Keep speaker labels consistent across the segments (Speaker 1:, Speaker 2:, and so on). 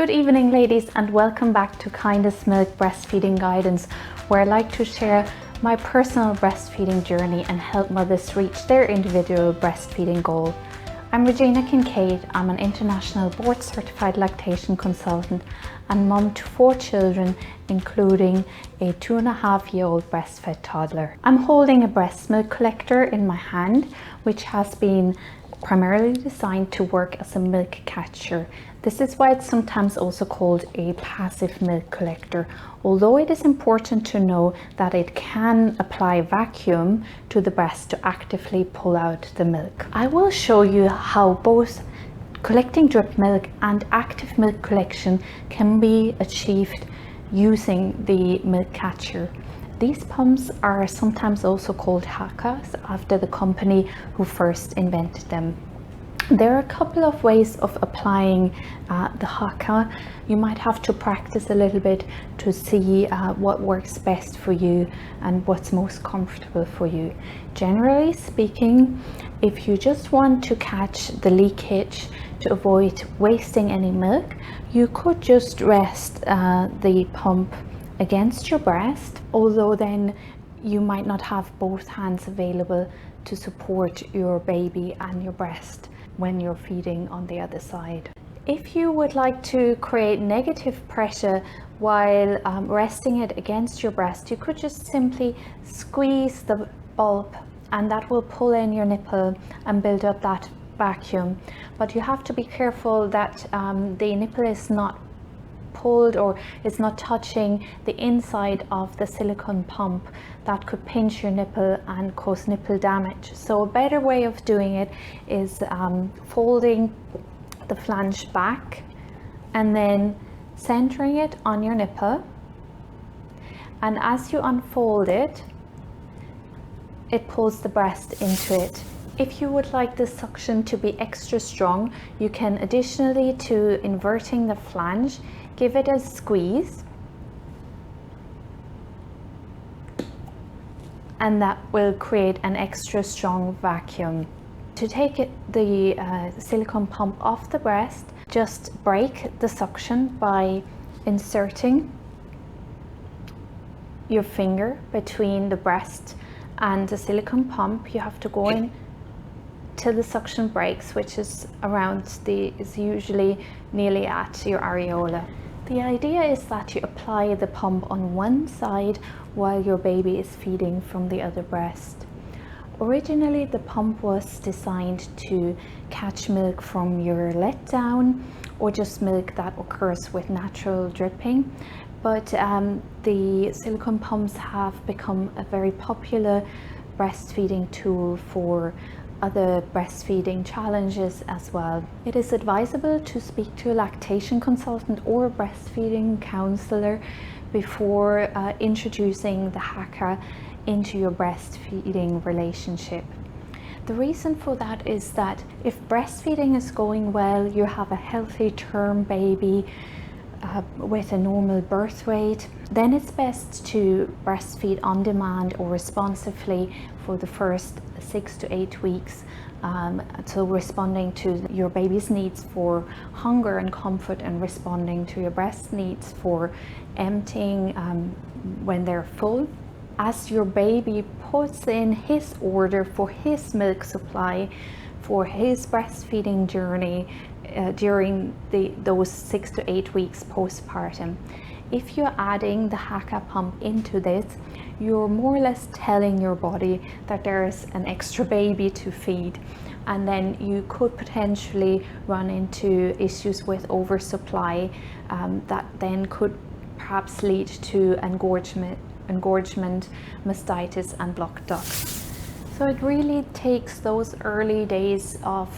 Speaker 1: Good evening, ladies, and welcome back to Kindest Milk Breastfeeding Guidance, where I like to share my personal breastfeeding journey and help mothers reach their individual breastfeeding goal. I'm Regina Kincaid. I'm an international board certified lactation consultant and mum to 4 children, including a 2.5-year-old breastfed toddler. I'm holding a breast milk collector in my hand, which has been primarily designed to work as a milk catcher. This is why it's sometimes also called a passive milk collector, although it is important to know that it can apply vacuum to the breast to actively pull out the milk. I will show you how both collecting drip milk and active milk collection can be achieved using the milk catcher. These pumps are sometimes also called Haakaas, after the company who first invented them. There are a couple of ways of applying the Haakaa. You might have to practice a little bit to see what works best for you and what's most comfortable for you. Generally speaking, if you just want to catch the leakage to avoid wasting any milk, you could just rest the pump against your breast, although then you might not have both hands available to support your baby and your breast when you're feeding on the other side. If you would like to create negative pressure while resting it against your breast, you could just simply squeeze the bulb and that will pull in your nipple and build up that vacuum. But you have to be careful that the nipple is not pulled or is not touching the inside of the silicone pump. That could pinch your nipple and cause nipple damage. So a better way of doing it is folding the flange back and then centering it on your nipple, and as you unfold it, it pulls the breast into it. If you would like the suction to be extra strong, you can, additionally to inverting the flange, give it a squeeze, and that will create an extra strong vacuum. To take the silicone pump off the breast, just break the suction by inserting your finger between the breast and the silicone pump. You have to go in till the suction breaks, which is usually nearly at your areola. The idea is that you apply the pump on one side while your baby is feeding from the other breast. Originally, the pump was designed to catch milk from your letdown or just milk that occurs with natural dripping, but the silicone pumps have become a very popular breastfeeding tool for other breastfeeding challenges as well. It is advisable to speak to a lactation consultant or a breastfeeding counselor before introducing the Haakaa into your breastfeeding relationship. The reason for that is that if breastfeeding is going well, you have a healthy term baby with a normal birth weight, then it's best to breastfeed on demand or responsively for the first 6 to 8 weeks, so responding to your baby's needs for hunger and comfort and responding to your breast needs for emptying when they're full. As your baby puts in his order for his milk supply for his breastfeeding journey during those 6 to 8 weeks postpartum, if you're adding the Haakaa pump into this, you're more or less telling your body that there is an extra baby to feed, and then you could potentially run into issues with oversupply that then could perhaps lead to engorgement, mastitis and blocked ducts. So it really takes those early days of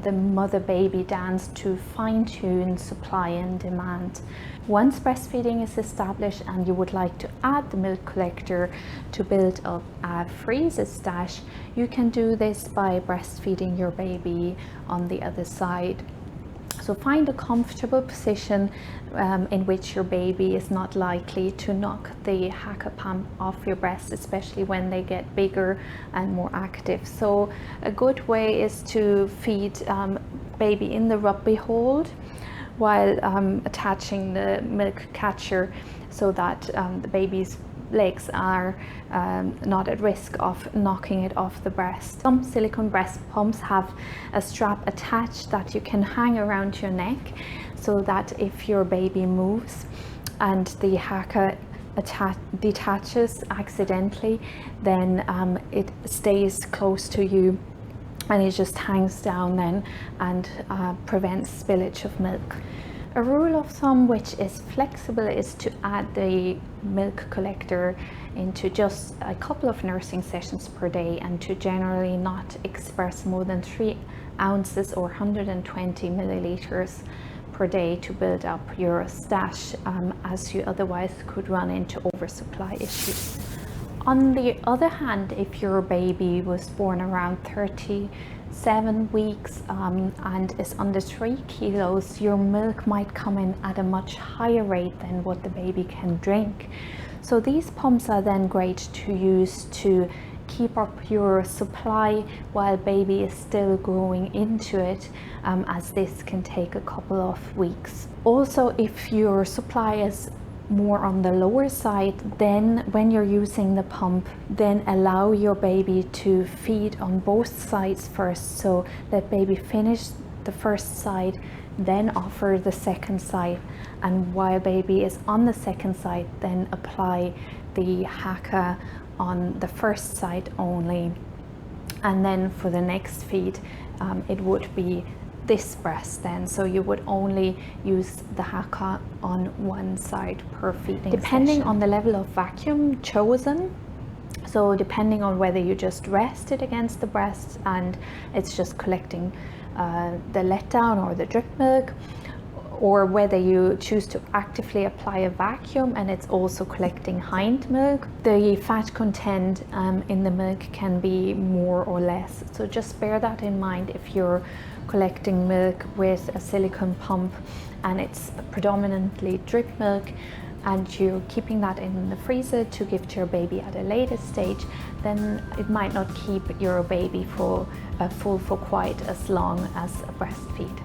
Speaker 1: the mother-baby dance to fine-tune supply and demand. Once breastfeeding is established and you would like to add the milk collector to build up a freezer stash, you can do this by breastfeeding your baby on the other side. So find a comfortable position in which your baby is not likely to knock the Haakaa pump off your breast, especially when they get bigger and more active. So a good way is to feed baby in the rugby hold while attaching the milk catcher so that the baby's legs are not at risk of knocking it off the breast. Some silicone breast pumps have a strap attached that you can hang around your neck so that if your baby moves and the Haakaa detaches accidentally, then it stays close to you and it just hangs down then and prevents spillage of milk. A rule of thumb which is flexible is to add the milk collector into just a couple of nursing sessions per day, and to generally not express more than 3 ounces or 120 milliliters per day to build up your stash, as you otherwise could run into oversupply issues. On the other hand, if your baby was born around 37 weeks and is under 3 kilos, your milk might come in at a much higher rate than what the baby can drink. So these pumps are then great to use to keep up your supply while baby is still growing into it, as this can take a couple of weeks. Also, if your supply is more on the lower side, then when you're using the pump, then allow your baby to feed on both sides first, so let baby finish the first side, then offer the second side, and while baby is on the second side, then apply the Haakaa on the first side only. And then for the next feed, it would be this breast then, so you would only use the Haakaa on one side per feeding depending session. On the level of vacuum chosen. So depending on whether you just rest it against the breast and it's just collecting the letdown or the drip milk, or whether you choose to actively apply a vacuum and it's also collecting hind milk, the fat content in the milk can be more or less. So just bear that in mind if you're collecting milk with a silicone pump and it's predominantly drip milk and you're keeping that in the freezer to give to your baby at a later stage, then it might not keep your baby full for quite as long as a breastfeed.